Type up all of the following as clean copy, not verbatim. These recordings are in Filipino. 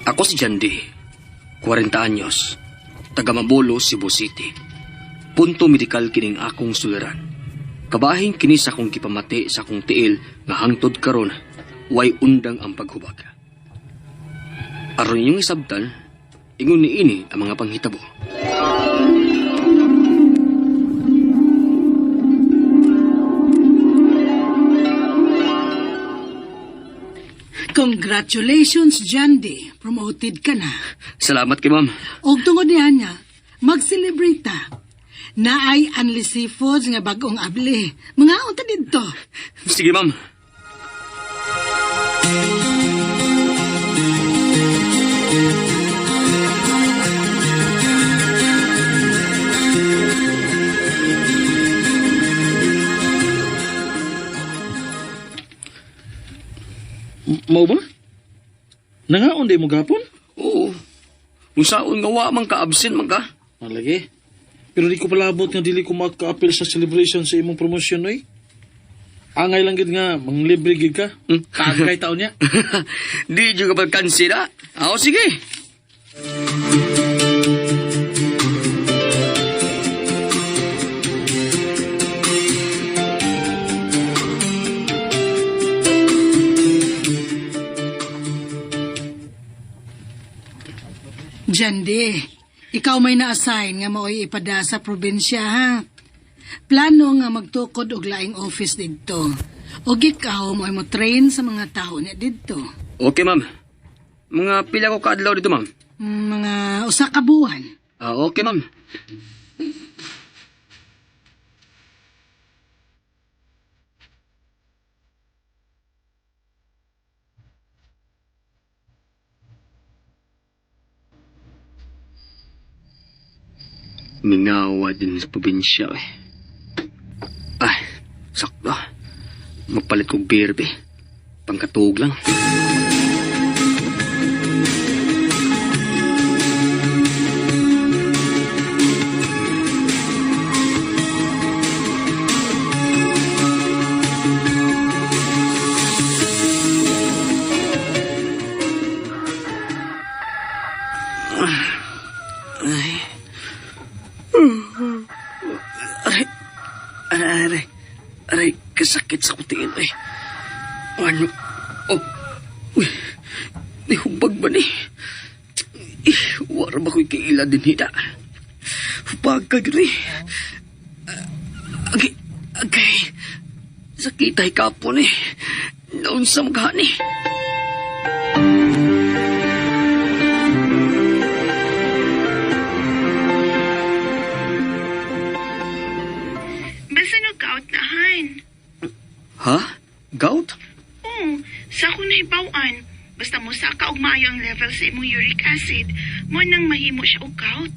Ako si Jandi, 40 anyos, taga Mabolo, Cebu City. Punto medikal kining akong suliran. Kabahing kini sa akong gipamati sa akong tiil nga hangtod karon way undang ang paghubag. Aron inyong isabtan, ingon niini ang mga panghitabo. Congratulations, Jandy. Promoted ka na. Salamat kay ma'am. Og tungod niya niya, mag-celebrate ta. Naay Unli Seafoods nga bagong abli. Mga unta dito. Sige ma'am. Mao ba? Nangaon day mo gapon? Oo. Kung saan nga wa man ka-absent man ka. Malagi. Pero di ko palabot nga dili ko maka-appeal sa celebration sa imong promosyon oy. Angay lang gid nga manglibre gid ka. Tagay taon niya. Di juga pagkansira. Oo, sige. Jandy, ikaw may na-assign nga mao'y ipada sa probinsya, ha? Plano nga magtukod og laing office didto. Og ikaw mo'y mo train sa mga tao niya didto. Okay, ma'am. Mga pila ko kaadlaw dito, ma'am. Mga usa ka buwan. Okay, ma'am. Mingawa din sa probinsya eh. Ay, sakto. Magpalit kong birbe. Pangkatug lang. Aray, kasakit sa kutiin ay. Ano? Oh, uy, di hubag ba ni? Wara ba ko'y kaila din hita? Hubag ka gini. Agay, sakit ay kapon eh. Naunsam ka ni. Ha? Gout? Oo, sa ako na ibawaan. Basta mo saka og maayo ang level sa imong uric acid, mo nang mahimo siya og gout.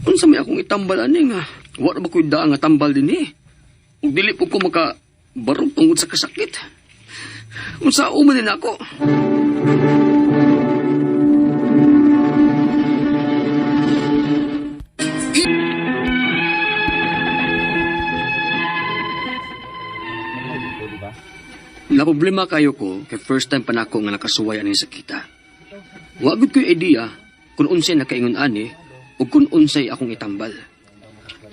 Unsa may akong itambal ani nga? Wala ba ko'y daang nga tambal din eh? Ug dili po ko makabarog tungod sa kasakit. Unsa uman din ako? Na problema kayo ko kay first time pa nako nga nakasuway ani sa kita. Wa gud ko'y idea kung unsay nakaingon ani o kung unsay akong itambal.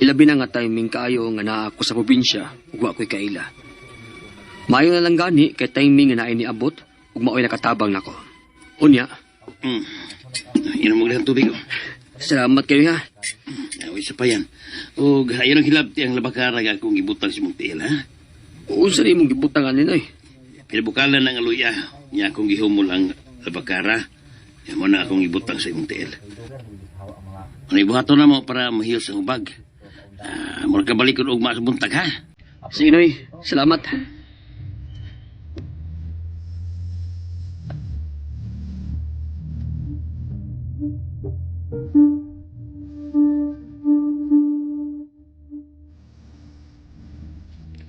Ilabi na nga timing kaayo nga naa ako sa probinsya ug wa ko'y kaila. Mayo na lang gani kay timing nga naay niabot ug maoy nakatabang nako. Unya. Inom mo lang tubig. Salamat kayo ha. Away sa pa yan. O ayaw ng hilabti ang labakara nga kung ibutang si mong tiil, ha? Unsa ni mong gibutangan ninoy? Kinabukalan ng aluya niya akong gihumol ang labakara. Yan mo na akong ibutang sa imong tiil. Ano ibuhato na mo para mahiyos ang ubag. Mura ka balik kung ugma sa buntag, ha? Sige noy, salamat.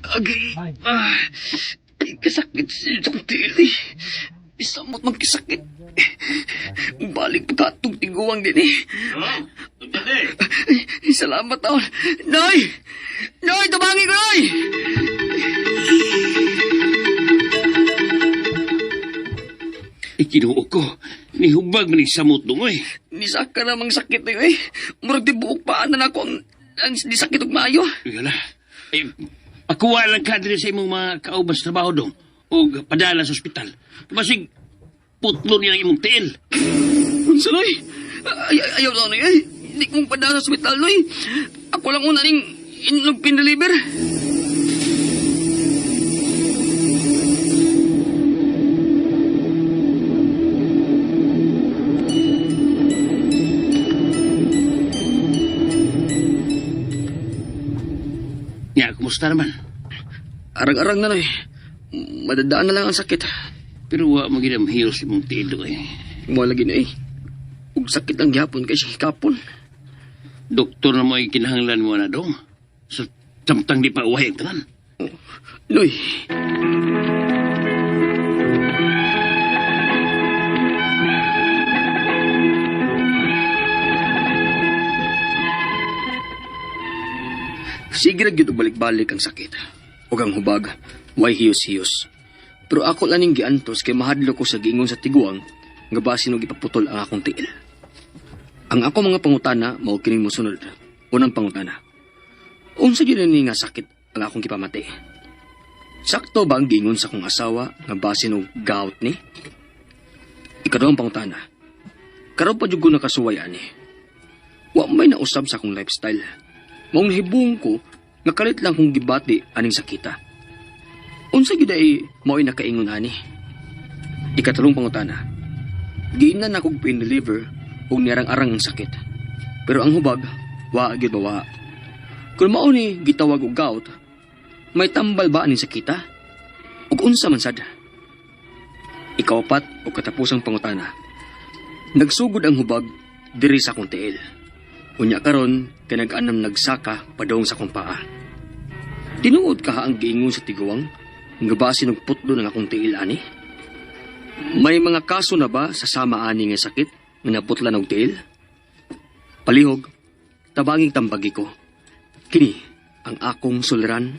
Agay. Kasakit sa tili. Isamot magkasakit. Balik pagkatong tiguang din eh. Salamat taon. Noy! Noy, tumangin ko, Noy! Ikinuo ko. Nihubag man samot dong eh. Nisaka namang sakit na yun eh. Murag di buok paan na ako ang di sakit og maayo. Wala. Eh, ako walang kadre sa imong mga kauban sa trabaho dong. O padala sa ospital. Masig putlo niya ang imong tiil. Unsa noy? Ayaw lang na eh. Hindi kong padala sa ospital noy. Ako lang una ning inog pinaliber. Nya, kumusta naman? Arang-arang na noy. Madadaan na lang ang sakit. Pero wa mo ginam heal si mong tiil dong eh. Mo lagi na eh. Ug sakit ang gihapon kay siya hikapon. Doktor na mo ay kinahanglan mo na dong. So, samtang di pa uhay ang tanan. Noy. Sige ra gyud og balik-balik ang sakit. Ug ang hubag, way hiyos-hiyos. Pero ako lang ning giantos kay mahadlo ko sa giingon sa tiguang nga basin og ipaputol ang akong tiil. Ang ako mga pangutana mao kining mosunod. Unang pangutana. Unsa gyud ni nga sakit ang akong gipamati? Sakto ba ang gingon sa akong asawa nga basin og gout ni? Ikaduhang pangutana. Karon pa jud ko nakasuway ani. Wa may nausab sa akong lifestyle. Maong nahibong ko, nakalit lang kong gibati aning sakita. Unsa gyud ay mao'y nakaingon ani. Ikatlong pangutana. Giinan akong pain reliever ug nirang-arang ang sakit. Pero ang hubag, wa gyud bawa. Kung mao ni gitawag og gout, may tambal ba aning sakita? Ug unsa man sad? Ikawapat o katapusang pangutana. Nagsugod ang hubag diri sa akong tiil. Unya karon kay nag-anam nagsaka padong sa akong paa. Tinuod ka ang giingon sa tiguang nga basin og putlo ng akong tiil ani? May mga kaso na ba sa sama ani nga sakit nga naputlan og tiil? Palihog, tabanging tambagi ko. Kini ang akong suliran,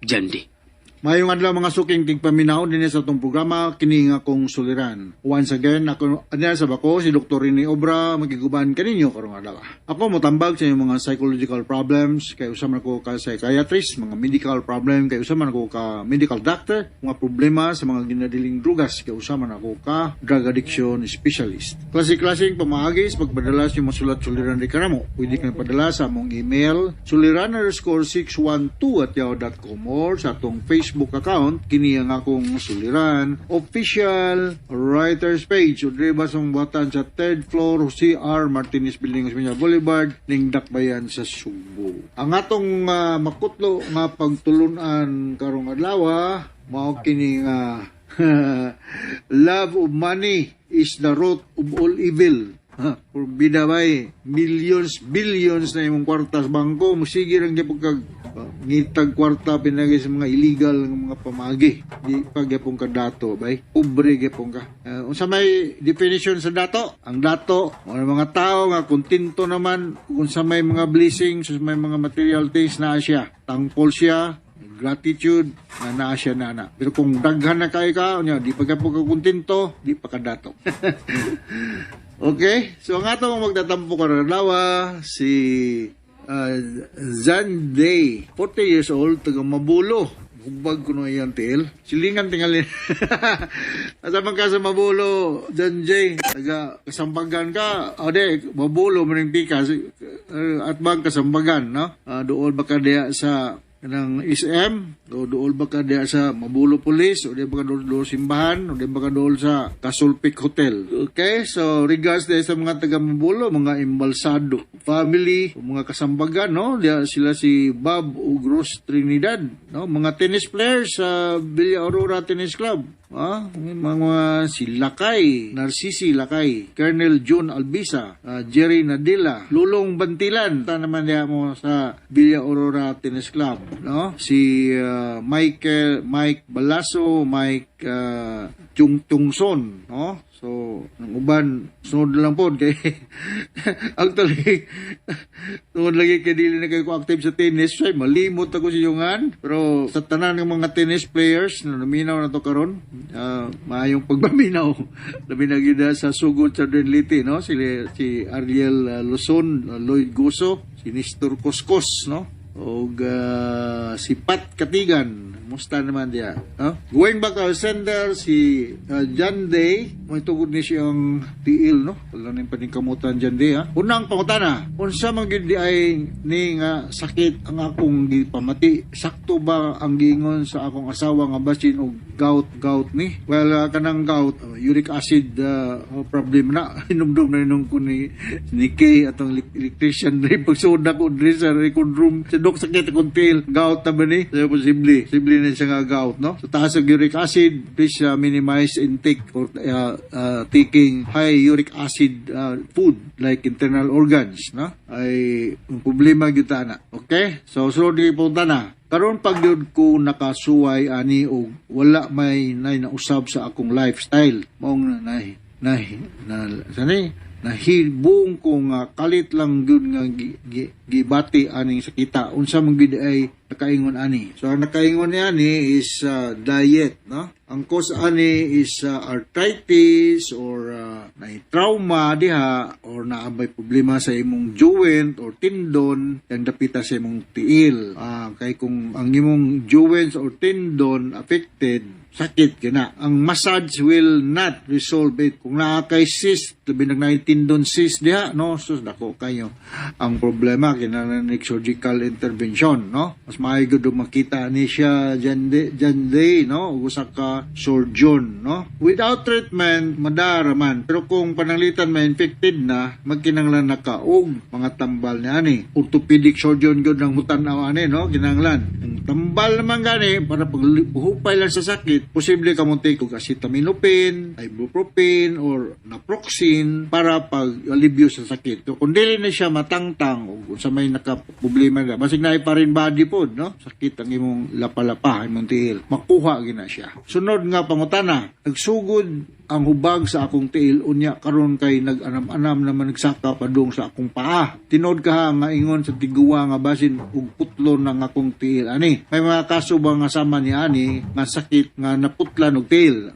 Jandi. Mayong adlaw mga suking tigpaminaw din sa itong programa, kini nga akong suliran. Once again, ako sa bako, si Dr. Rini Obra, magiguban kaninyo karong adlaw. Ako motambag sa inyong mga psychological problems, kay usaman ako ka psychiatrist, mga medical problem, kay usaman ako ka medical doctor, mga problema sa mga ginadiling drugas, kay usaman ako ka drug addiction specialist. Klase-klaseng pamaagis, pagpadala sa masulat suliran di karamo. Pwede kang padala sa among email, suliran_612@yahoo.com or sa atong Facebook account, kini ang akong suliran, official writers page, o diba sa buhatan sa 3rd floor, CR Martinez Building, Osmeña Boulevard, ning Dakbayan sa Subo. Ang atong makutlo nga pagtulunan karong adlaw, mao kini nga love of money is the root of all evil. Bida bay, millions, billions na imong kwarta sa bangko, musige lang gyapon kag ngitag kwarta pinagay sa mga illegal nga mga pamagi. Di pa gyapon ka dato bay, ubre gyapon ka. Unsa may definition sa dato? Ang dato, mga tao nga kontento naman kung sa may mga blessings, sa may mga material things na siya. Thankful siya, gratitude na naa siya nana. Pero kung daghan na kayo ka, di pa gyapon ka kontento, di pa ka dato. Okay, so ang atong magtatampo karanawa si Zanday, 40 years old, taga Mabulo. Humbag ko na iyang tiil. Silingan tingalin. Asaman ka sa Mabulo, Zanday, taga Kasambagan ka. O de, Mabulo, maning pika. At bang Kasambagan, no? Dool ba ka diya sa ng SM, o dool ba ka diya sa Mabulo Police, o di ba ka dool simbahan, o di ba ka dool sa Kasulpik Hotel. Okay, so regards din sa mga taga Mabulo, mga Embalsado family, mga Kasambagan, no? Diya sila si Bob Ugros Trinidad, no? Mga tennis players sa Villa Aurora Tennis Club. Mga si Lakay, Narcisi Lakay, Colonel John Albisa, Jerry Nadila, Lulong Bantilan, ta naman niya mo sa Villa Aurora Tennis Club, no? Si Mike Balaso, Mike tungson, no? So, ang uban, sunod na lang po, kay, actually, sunod lagi kay dili na kayo ko active sa tennis, ay malimot ako sa iyongan, pero sa tanan ng mga tennis players, na naminaw na to karon, maayong pagmaminaw, labi na gina sa sugod sa Drenliti, no? Si Ariel Luzon, Lloyd Goso, si Nestor Coscos, no? O si Pat Katigan, musta naman diya, no? Going back to sender, si John Day, may tugod ni siyang tiil, no? Wala na yung paningkamutan John Day, ha? Unang pangutana, unsa man gyud di ay ni nga sakit ang akong gipamati, sakto ba ang gingon sa akong asawa nga basin og gout ni? Well, kanang gout, uric acid problem na, hinumdum na nung ko ni Kay atong electrician rin, pagsuda ko rin sa record room, sa dok sakit akong tiil, gout na ba ni? So, posible na siya nga gout, no? So, taas ang uric acid, please minimize intake or taking high uric acid food like internal organs, no? Ay ang problema gyud ta na. Okay? So sunod ni punta na. Karon pag yun ko nakasuway ani og wala may nausab sa akong lifestyle, maong nahibong ko nga kalit lang gyud nga gibati aning sakita, unsa man gyud ay nakaingon ani. So ang nakaingon ni ani is diet, no? Ang cause ani is arthritis or trauma diha or naabay problema sa imong joint or tendon yang dapita sa imong tiil. Kay kung ang imong joints or tendon affected, sakit gina. Ang massage will not resolve it. Kung naa kay cyst, labi nag tendon cyst diha, no? So dako kayo ang problema kinahanglan ng surgical intervention, no? Mas maayo gud makita ni siya dyan day, no? Usa ka surgeon, no? Without treatment, madara man. Pero kung pananglitan ma-infected na, magkinanglan na kaog mga tambal ni ani. Orthopedic surgeon gud nang mutanaw ani, no? Kinanglan. Ang tambal naman gani para pagbuhupay lang sa sakit, posible ka mo take og acetaminophen, ibuprofen or naproxen para pag-alibyo sa sakit. So, kung dili na siya matangtang o kung sa may nakaproblema na, basig na iparin body po, no? Sakit ang imong lapalapa, imong tiil. Makuha gina siya. Sunod nga pangutana, nagsugod ang hubag sa akong tiil, unya karon kay nag-anam-anam naman nagsaka padung sa akong paa. Tinod ka nga ingon sa tiguwa nga basin ug putlo ng akong tiil ani. May mga kaso ba nga sama ni ani nga sakit nga naputlan og tiil.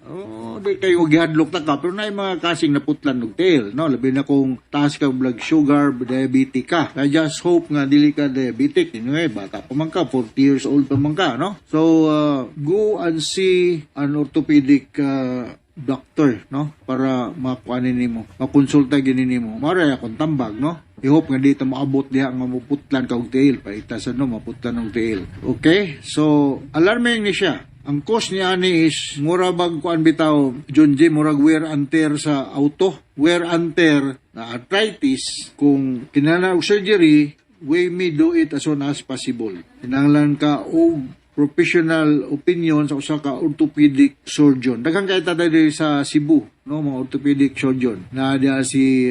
Di kayo gihadlok ta ka, pero na mga kasing naputlan og tiil, no? Labi na kung taas ka blood sugar, diabetic ka. I just hope nga dili ka diabetic. Anyway, bata pa man ka, 40 years old pa man ka, no? So, go and see an orthopedic doctor, no? Para makuanin nimo, makonsulta gini nimo. Mara akong tambag, no? I hope nga dito maabot diha nga maputlan ka og tiil, paitasan no maputlan og tiil. Okay? So, alarming ni siya. Ang cause niya ni is mura bag kuan bitaw Junji, murag wear and tear sa auto, wear and tear na arthritis. Kung kinahanglan og surgery, we may do it as soon as possible. Kinahanglan ka og professional opinion sa usa ka orthopedic surgeon. Daghang kay taday diri sa Cebu, no, mga orthopedic surgeon. Na dia si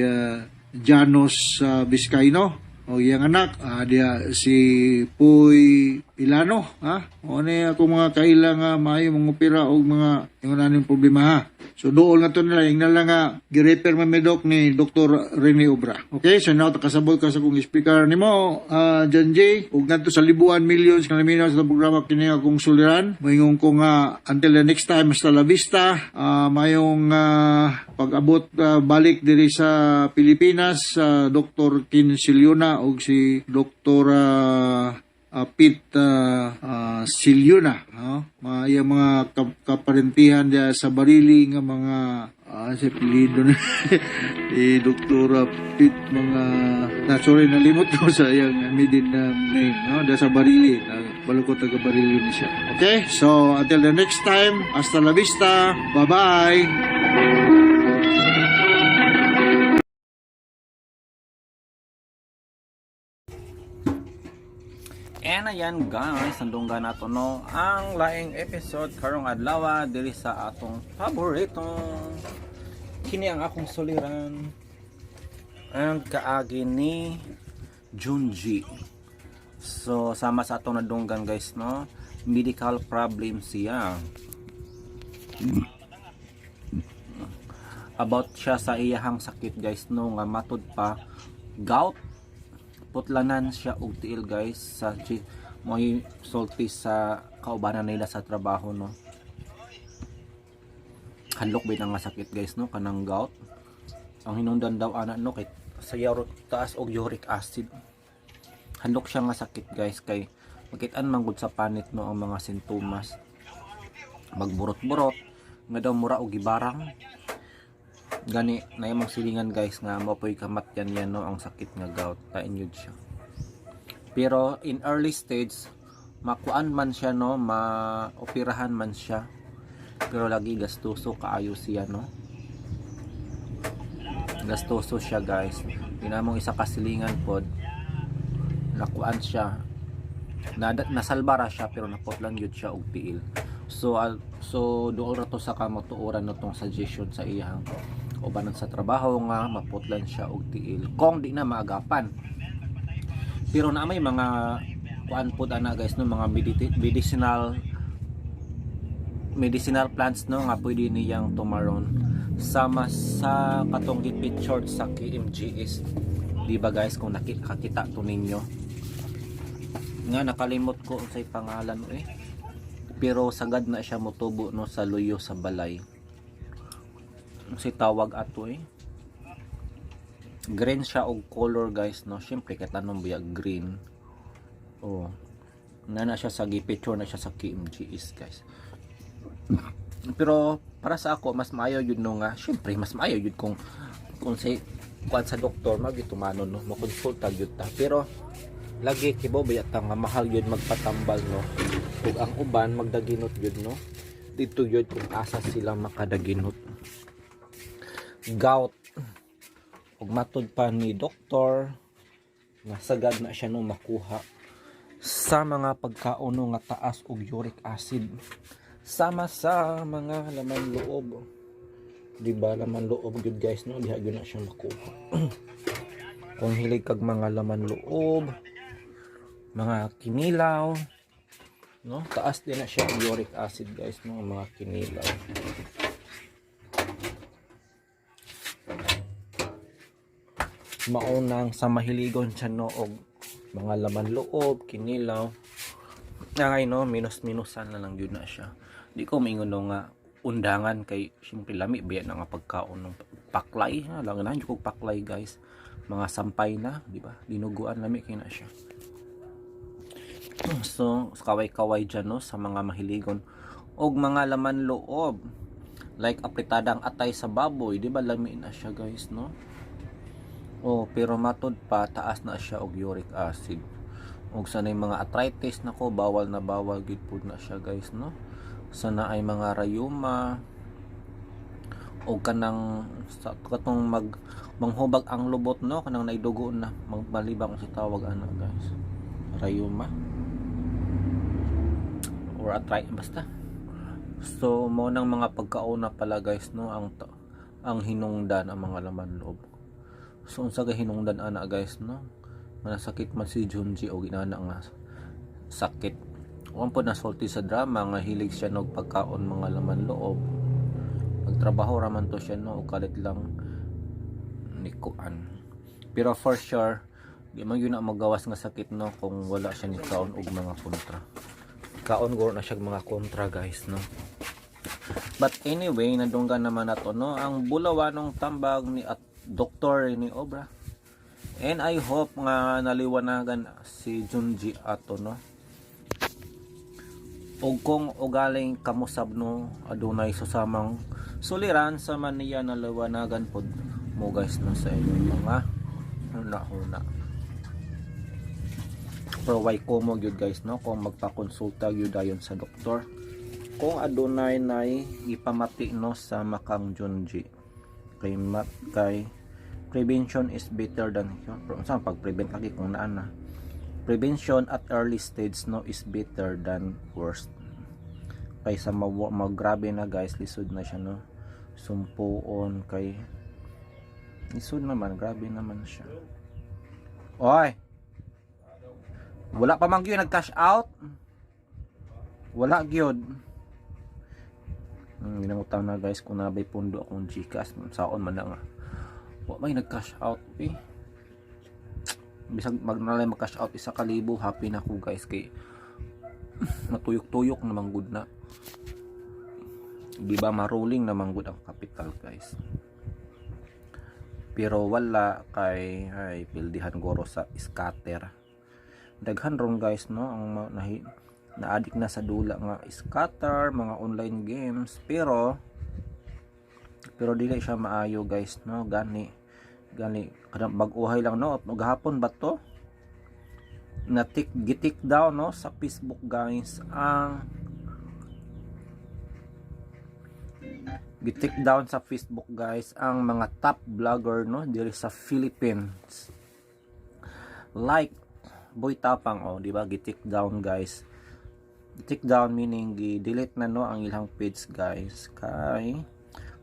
Janos Vizcaino, o iyang anak, dia si Puy Ilano, ha? O ni ako mga kailang maayo mga opera o mga yung anong problema, ha? So doon nga to nila, yung nalang nga girepair mamedok ni Dr. Rene Obra. Okay, so now takasabot ka sa kong speaker ni mo, John J. Huwag nga to sa libuan, millions, kalaminaw sa programa kini akong suliran. Mayroon ko nga, until the next time, hasta la vista, mayong pag-abot balik diri sa Pilipinas, Dr. Kin Silyuna o si Dr. Pete Silyuna, no? Mga kaparentihan dia sa Barili nga mga sa pilido na Dr. Pete mga sorry nalimot ko sa iyang midin name, no? Dia sa Barili, balukot taga Barili ni siya. Okay, so until the next time, hasta la vista, bye bye. And ayan guys, nandungga nato no ang laing episode karong adlaw diri sa atong paboritong kini ang akong suliran ang kaagi ni Junji. So sama sa atong nadunggan guys no, medical problem siya. about siya sa iyahang sakit guys no, nga matud pa gout, putlanan siya og tiil guys sa mo'y sulti sa kaubanan nila sa trabaho no. Handlok ba nga sakit guys no, kanang gout. Ang hinungdan daw ana no kay sayaw taas og uric acid. Handlok siya nga sakit guys kay makitaan manggod sa panit no ang mga sintomas. Magburot-burot nga daw mura og gibarang. Gani na imong silingan guys nga mapoy kamatyan yan no ang sakit nga gout, kainyod siya. Pero in early stage makuan man siya no, maoperahan man siya, pero lagi gastuso kaayo siya no. Gastuso siya guys. Dinamong isa kasilingan pod nakuan siya, nasalbara siya pero naputlan yun siya og tiil. So doon ra to sa kamotuoran no tong suggestion sa iyang ubanan sa trabaho nga maputlan siya og tiil kung di na maagapan. Pero na may mga kuan pod ana guys no, mga medicinal plants no nga pwede niyang tumaron sama sa katong gipictured sa KMGS, di ba guys, kung nakita to ninyo nga nakalimot ko unsay pangalan pero sagad na siya motubo no sa luyo sa balay. Si tawag ato green siya og color guys no, syempre kay tanong biya green. Na siya sa gipicture na siya sa KMGS guys. Pero para sa ako mas maayo yun no nga, syempre mas maayo yun kung say kuan sa doktor magitumano no, makonsulta gyud ta. Pero lagi kibo biya ta nga mahal yun magpatambal no, ug ang uban magdaginot yun no, dito yun kung asa sila makadaginot. Gout ug matud pa ni doktor nga sagad na siya no makuha sa mga pagkaon no nga taas og uric acid sama sa mga laman loob, di ba, laman loob good guys no, diha gyud na siya makuha. Kung hilig kag mga laman loob, mga kinilaw no, taas din na siya ang uric acid guys no, mga kinilaw. Maunang sa mahiligon siya no og mga laman loob, kinilaw. Ngay no, minus-minusan na lang yun na siya. Di ko maingon no nga undangan kay siyempre lami biya na nga pagkaon ng paklay ha, lang na yung paklay guys. Mga sampay na, di ba? Dinuguan lami kay na siya. So, kaway-kaway dyan no sa mga mahiligon og mga laman loob. Like apritadang atay sa baboy, di ba lami na siya guys no? Pero matud pa taas na siya og uric acid. Og sanay mga arthritis nako, bawal na bawal gid pud na siya guys no. Sana ay mga rayuma og kanang sa katong manghubag ang lubot no, kanang naidugo na magbalibang si tawag ana guys. Rayuma or arthritis basta. So mo nang mga pagkauna pala guys no ang hinungdan ang mga laman loob. So unsa ka hinungdan ana guys no, manasakit man si Junji o ginana nga sakit. Uwan po nasulti sa drama nga hilig siya no pagkaon mga laman loob. Magtrabaho raman to siya no, o kalit lang nikuan. Pero for sure di man yun na magawas nga sakit no kung wala siya ni kaon og mga kontra. Kaon guro na siya mga kontra guys no. But anyway, nadunggan naman nato no ang bulawanong tambag ni at Dr. ni Obra. And I hope nga naliwanagan si Junji ato no. Og kung ugaling kamusab no adunay susamang suliran sa maniya naliwanagan pod mo guys no sa inyong mga huna-huna. Pero why ko mo gyud guys no kung magpakonsulta gyud dayon sa doktor kung adunay nay ipamati no sa makang Junji kay prevention is better than cure. Pero saan pag-prevent lagi kung naan na. Prevention at early stage no is better than worst. Kaysa mag-grabe na guys, lisod na siya no. Sumpuon kay lisod naman, grabe naman siya. Oy. Wala pa man gyud nag-cash out. Wala gyud. Ginangutang na guys kung nabay pundo akong Gcash saon man na nga. Wa may nag-cash out eh. Bisag magnalay mag-cash out 1,000 happy na ako guys kay matuyok-tuyok naman good na. Di ba maruling naman good ang capital guys. Pero wala kay ay pildihan goro sa scatter. Daghan ron guys no ang na-addict na sa dula nga scatter, mga online games, pero dili siya maayo guys no, gani kadang bag-uhay lang no, gahapon ba to gitik down no sa Facebook guys ang gitik down sa Facebook guys ang mga top vlogger no diri sa Philippines, like Boy Tapang, oh di ba, gitik down guys. Take down meaning delete na no ang ilang page guys kay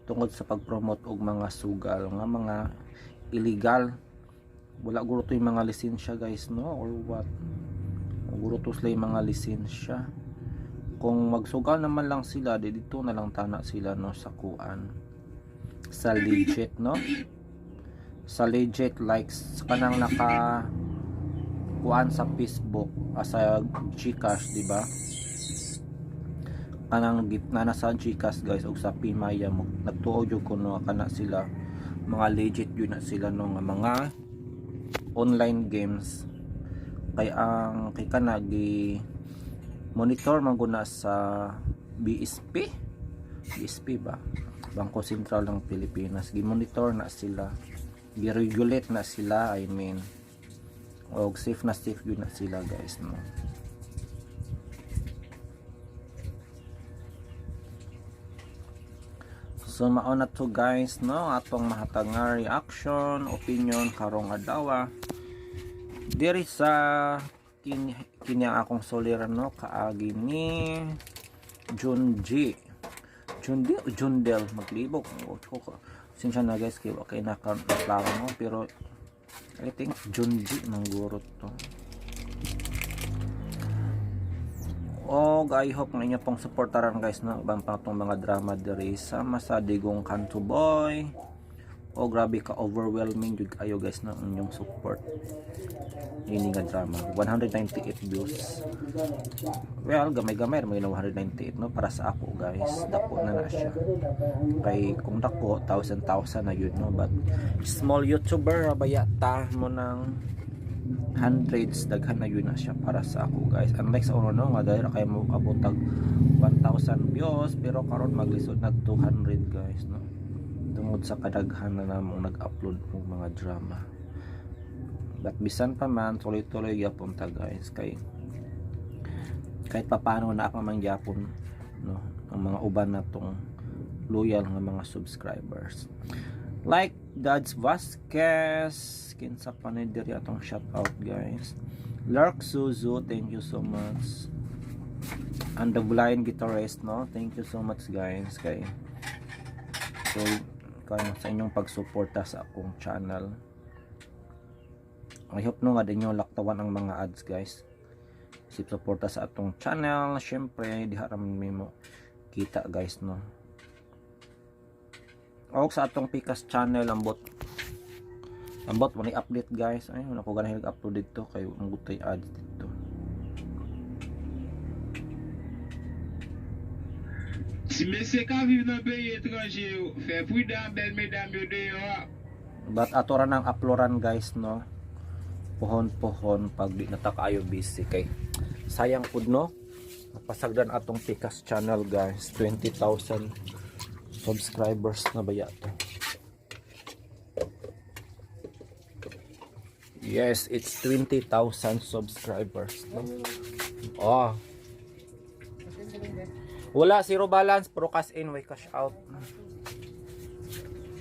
tungod sa pag-promote og mga sugal nga mga illegal. Wala guro to yung mga lisensya guys no, or what, guro to sila yung mga lisensya. Kung magsugal naman lang sila dito na lang tana sila no sa kuan sa legit no, sa legit likes kanang naka kuan sa Facebook sa Gcash di ba, kanang gitna na sa Gcash guys ug sa Pimaya nagtuo jud ko no kana sila mga legit yun na sila no nga mga online games kay ang kay kana gi monitor man guna sa BSP ba, Bangko Sentral ng Pilipinas, gi monitor na sila, gi regulate na sila, I mean og safe yun na sila guys no. So mao na to guys no atong mahatag nga reaction opinion karong adlaw diri sa kini akong soliran no kaagi ni Jundel maglibok sinsya na guys kay okay na klaro mo pero I think Junji mangguro to. I hope nga inyo pong supportaran guys no ubang pa tong mga drama diri sa Masadigong Kanto Boy. Grabe ka overwhelming jud ayo guys no inyong support. Ini nga drama 198 views. Well, gamay-gamay may 198 no para sa ako guys. Dako na siya. Kay kung dako 1,000 na yun no, but small YouTuber bayata mo ng hundreds daghan na yun na siya para sa ako guys. Unlike sa uno no nga dahil kay mo abot tag 1,000 views pero karon maglisod nag 200 guys no. Tungod sa kadaghan na namong nag-upload ng mga drama. But bisan pa man tuloy-tuloy gyapon ta guys kay kahit papaano na ako mangyapon no ang mga uban natong loyal nga mga subscribers. Like Dads Vasquez, kinsa pa ni diri atong shout out guys. Lark Suzu, thank you so much. And the blind guitarist no, thank you so much guys kay so kayo sa inyong pagsuporta sa akong channel. I hope no nga din nyo laktawan ang mga ads guys. Isip suporta sa atong channel. Syempre diha ra mo kita guys no. O sa atong Pikas channel ambot mo ni update guys. Ay wala ko ganahin nag-upload dito kay mangutay ads dito. Si mese ka vive dans pays étranger, fait prudent bel mesdames yo dehors. But ato ra nang uploadan guys no. Pohon pag di na ta kaayo busy kay sayang pud no. Napasagdan atong Pikas channel guys. 20,000 subscribers na baya to. Yes, it's 20,000 subscribers no. Wala, zero balance, pero cash in, way cash out.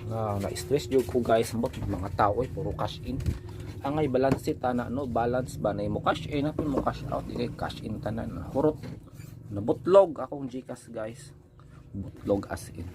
Na-stress yung ko guys, mga tao, puro cash in. Angay, balance it, no, balance ba, na mo cash in, napin mo cash out, ikay cash in, tanan, hurot. Nabutlog akong Gcash guys. Butlog as in.